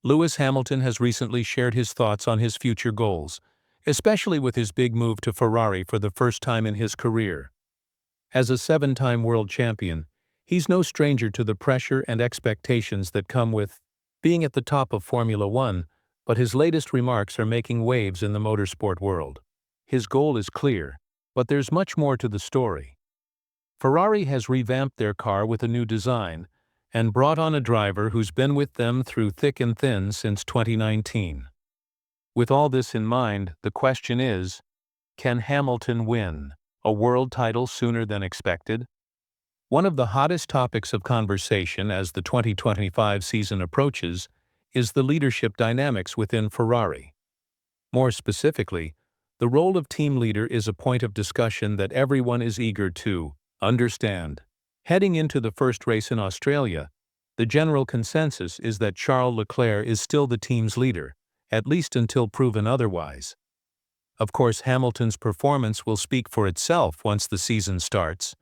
Lewis Hamilton has recently shared his thoughts on his future goals, especially with his big move to Ferrari for the first time in his career. As a seven-time world champion, he's no stranger to the pressure and expectations that come with being at the top of Formula One, but his latest remarks are making waves in the motorsport world. His goal is clear, but there's much more to the story. Ferrari has revamped their car with a new design and brought on a driver who's been with them through thick and thin since 2019. With all this in mind, the question is, can Hamilton win a world title sooner than expected? One of the hottest topics of conversation as the 2025 season approaches is the leadership dynamics within Ferrari. More specifically, the role of team leader is a point of discussion that everyone is eager to understand. Heading into the first race in Australia, the general consensus is that Charles Leclerc is still the team's leader, at least until proven otherwise. Of course, Hamilton's performance will speak for itself once the season starts,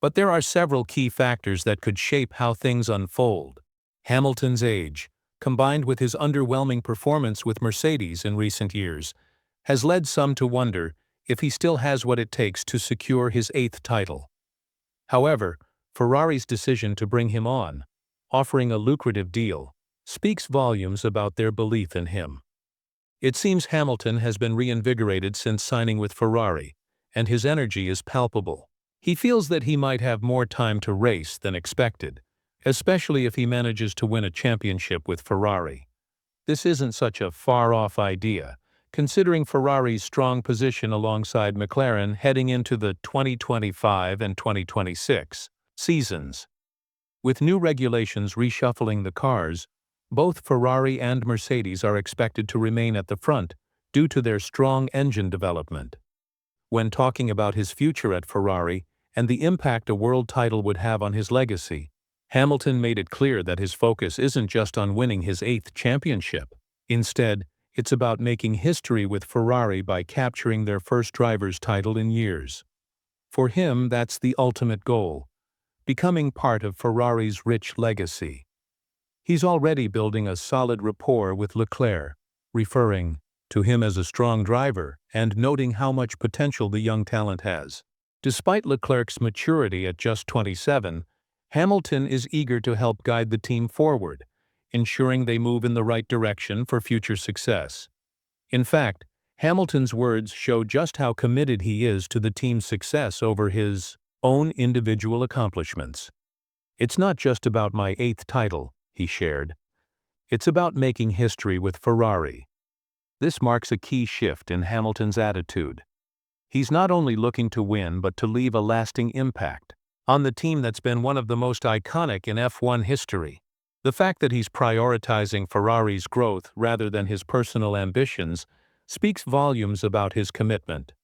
but there are several key factors that could shape how things unfold. Hamilton's age, combined with his underwhelming performance with Mercedes in recent years, has led some to wonder if he still has what it takes to secure his 8th title. However, Ferrari's decision to bring him on, offering a lucrative deal, speaks volumes about their belief in him. It seems Hamilton has been reinvigorated since signing with Ferrari, and his energy is palpable. He feels that he might have more time to race than expected, especially if he manages to win a championship with Ferrari. This isn't such a far-off idea, considering Ferrari's strong position alongside McLaren heading into the 2025 and 2026 seasons. With new regulations reshuffling the cars, both Ferrari and Mercedes are expected to remain at the front due to their strong engine development. When talking about his future at Ferrari and the impact a world title would have on his legacy, Hamilton made it clear that his focus isn't just on winning his 8th championship. Instead, it's about making history with Ferrari by capturing their first driver's title in years. For him, that's the ultimate goal, becoming part of Ferrari's rich legacy. He's already building a solid rapport with Leclerc, referring to him as a strong driver and noting how much potential the young talent has. Despite Leclerc's maturity at just 27, Hamilton is eager to help guide the team forward, ensuring they move in the right direction for future success. In fact, Hamilton's words show just how committed he is to the team's success over his own individual accomplishments. "It's not just about my 8th title," he shared. "It's about making history with Ferrari." This marks a key shift in Hamilton's attitude. He's not only looking to win but to leave a lasting impact on the team that's been one of the most iconic in F1 history. The fact that he's prioritizing Ferrari's growth rather than his personal ambitions speaks volumes about his commitment.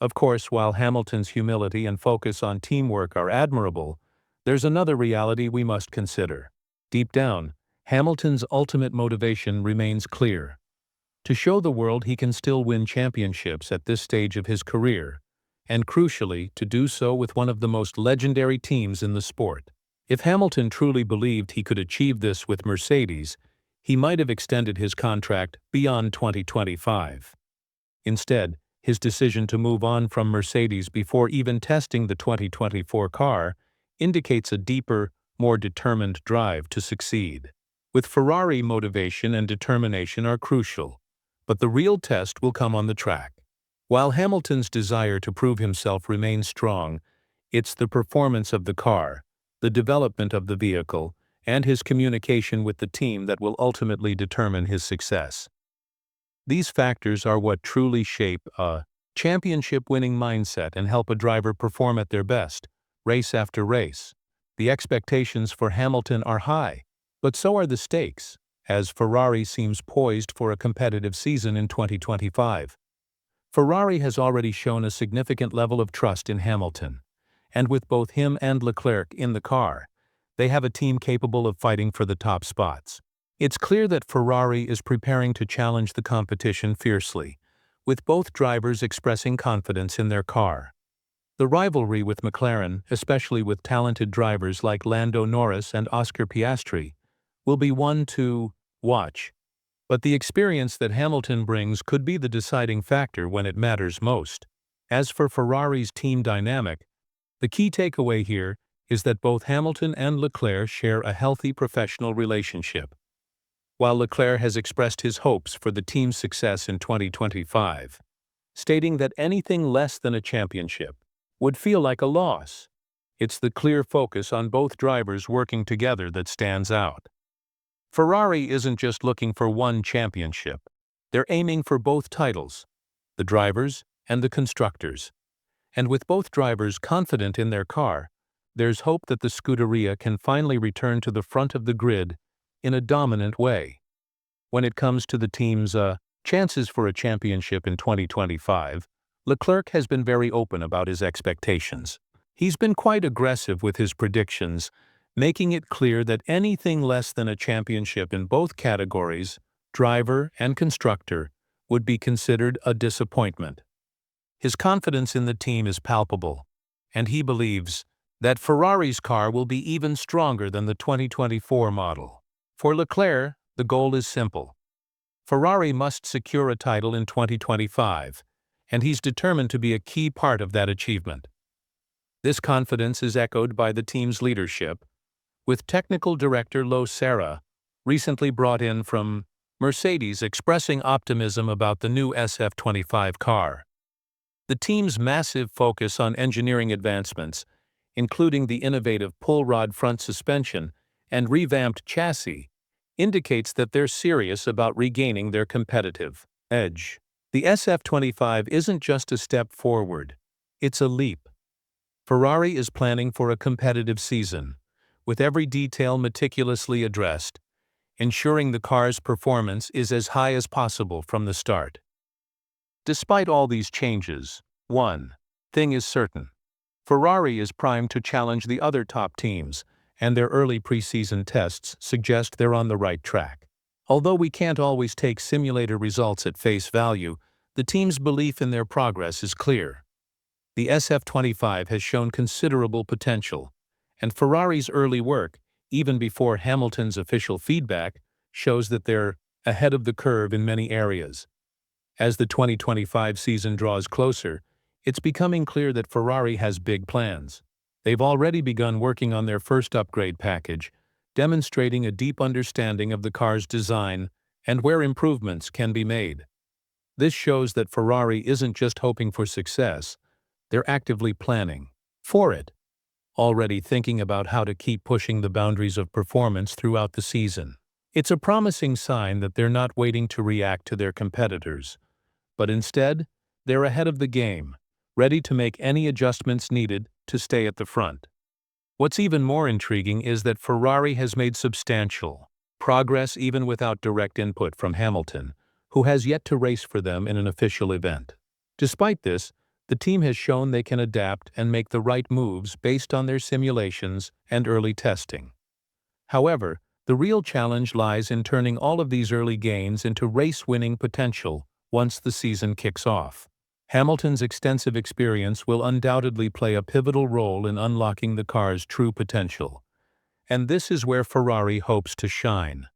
Of course, while Hamilton's humility and focus on teamwork are admirable, there's another reality we must consider. Deep down, Hamilton's ultimate motivation remains clear: to show the world he can still win championships at this stage of his career, and crucially, to do so with one of the most legendary teams in the sport. If Hamilton truly believed he could achieve this with Mercedes, he might have extended his contract beyond 2025. Instead, his decision to move on from Mercedes before even testing the 2024 car indicates a deeper, more determined drive to succeed. With Ferrari, motivation and determination are crucial, but the real test will come on the track. While Hamilton's desire to prove himself remains strong, it's the performance of the car, the development of the vehicle, and his communication with the team that will ultimately determine his success. These factors are what truly shape a championship-winning mindset and help a driver perform at their best, race after race. The expectations for Hamilton are high, but so are the stakes, as Ferrari seems poised for a competitive season in 2025. Ferrari has already shown a significant level of trust in Hamilton, and with both him and Leclerc in the car, they have a team capable of fighting for the top spots. It's clear that Ferrari is preparing to challenge the competition fiercely, with both drivers expressing confidence in their car. The rivalry with McLaren, especially with talented drivers like Lando Norris and Oscar Piastri, will be one to watch. But the experience that Hamilton brings could be the deciding factor when it matters most. As for Ferrari's team dynamic, the key takeaway here is that both Hamilton and Leclerc share a healthy professional relationship. While Leclerc has expressed his hopes for the team's success in 2025, stating that anything less than a championship would feel like a loss, it's the clear focus on both drivers working together that stands out. Ferrari isn't just looking for one championship. They're aiming for both titles, the drivers and the constructors. And with both drivers confident in their car, there's hope that the Scuderia can finally return to the front of the grid in a dominant way. When it comes to the team's chances for a championship in 2025, Leclerc has been very open about his expectations. He's been quite aggressive with his predictions, making it clear that anything less than a championship in both categories, driver and constructor, would be considered a disappointment. His confidence in the team is palpable, and he believes that Ferrari's car will be even stronger than the 2024 model. For Leclerc, the goal is simple. Ferrari must secure a title in 2025, and he's determined to be a key part of that achievement. This confidence is echoed by the team's leadership, with technical director Lo Serra, recently brought in from Mercedes, expressing optimism about the new SF25 car. The team's massive focus on engineering advancements, including the innovative pull-rod front suspension and revamped chassis, indicates that they're serious about regaining their competitive edge. The SF25 isn't just a step forward, it's a leap. Ferrari is planning for a competitive season, with every detail meticulously addressed, ensuring the car's performance is as high as possible from the start. Despite all these changes, one thing is certain. Ferrari is primed to challenge the other top teams, and their early preseason tests suggest they're on the right track. Although we can't always take simulator results at face value, the team's belief in their progress is clear. The SF25 has shown considerable potential, and Ferrari's early work, even before Hamilton's official feedback, shows that they're ahead of the curve in many areas. As the 2025 season draws closer, it's becoming clear that Ferrari has big plans. They've already begun working on their first upgrade package, demonstrating a deep understanding of the car's design and where improvements can be made. This shows that Ferrari isn't just hoping for success, they're actively planning for it, already thinking about how to keep pushing the boundaries of performance throughout the season. It's a promising sign that they're not waiting to react to their competitors, but instead, they're ahead of the game, ready to make any adjustments needed to stay at the front. What's even more intriguing is that Ferrari has made substantial progress even without direct input from Hamilton, who has yet to race for them in an official event. Despite this, the team has shown they can adapt and make the right moves based on their simulations and early testing. However, the real challenge lies in turning all of these early gains into race-winning potential once the season kicks off. Hamilton's extensive experience will undoubtedly play a pivotal role in unlocking the car's true potential, and this is where Ferrari hopes to shine.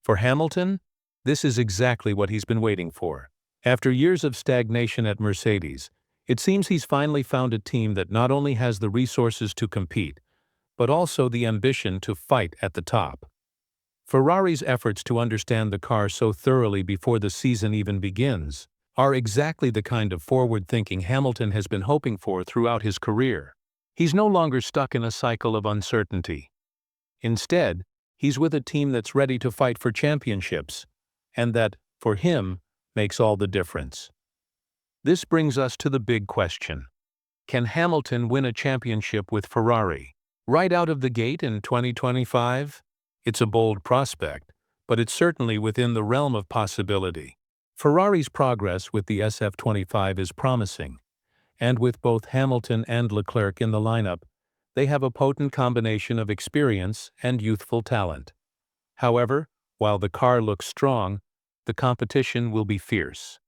For Hamilton, this is exactly what he's been waiting for. After years of stagnation at Mercedes, it seems he's finally found a team that not only has the resources to compete, but also the ambition to fight at the top. Ferrari's efforts to understand the car so thoroughly before the season even begins are exactly the kind of forward-thinking Hamilton has been hoping for throughout his career. He's no longer stuck in a cycle of uncertainty. Instead, he's with a team that's ready to fight for championships, and that, for him, makes all the difference. This brings us to the big question. Can Hamilton win a championship with Ferrari right out of the gate in 2025? It's a bold prospect, but it's certainly within the realm of possibility. Ferrari's progress with the SF25 is promising, and with both Hamilton and Leclerc in the lineup, they have a potent combination of experience and youthful talent. However, while the car looks strong, the competition will be fierce.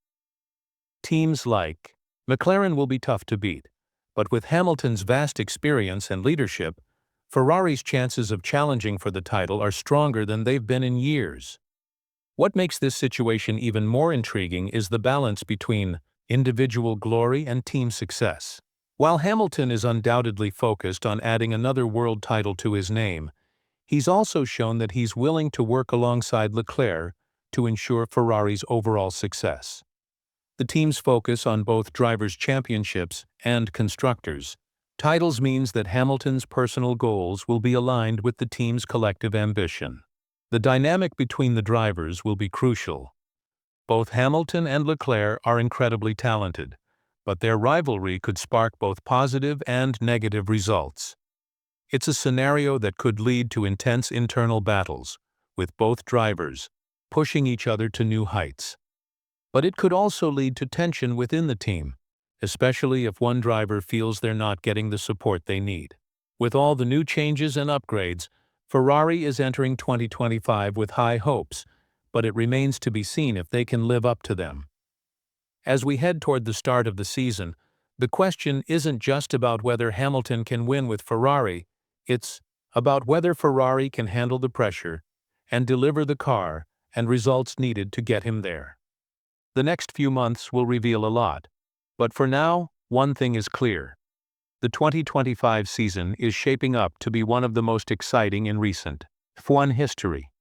Teams like McLaren will be tough to beat, but with Hamilton's vast experience and leadership, Ferrari's chances of challenging for the title are stronger than they've been in years. What makes this situation even more intriguing is the balance between individual glory and team success. While Hamilton is undoubtedly focused on adding another world title to his name, he's also shown that he's willing to work alongside Leclerc to ensure Ferrari's overall success. The team's focus on both drivers' championships and constructors' titles means that Hamilton's personal goals will be aligned with the team's collective ambition. The dynamic between the drivers will be crucial. Both Hamilton and Leclerc are incredibly talented, but their rivalry could spark both positive and negative results. It's a scenario that could lead to intense internal battles, with both drivers pushing each other to new heights. But it could also lead to tension within the team, especially if one driver feels they're not getting the support they need. With all the new changes and upgrades, Ferrari is entering 2025 with high hopes, but it remains to be seen if they can live up to them. As we head toward the start of the season, the question isn't just about whether Hamilton can win with Ferrari, it's about whether Ferrari can handle the pressure and deliver the car and results needed to get him there. The next few months will reveal a lot, but for now, one thing is clear. The 2025 season is shaping up to be one of the most exciting in recent F1 history.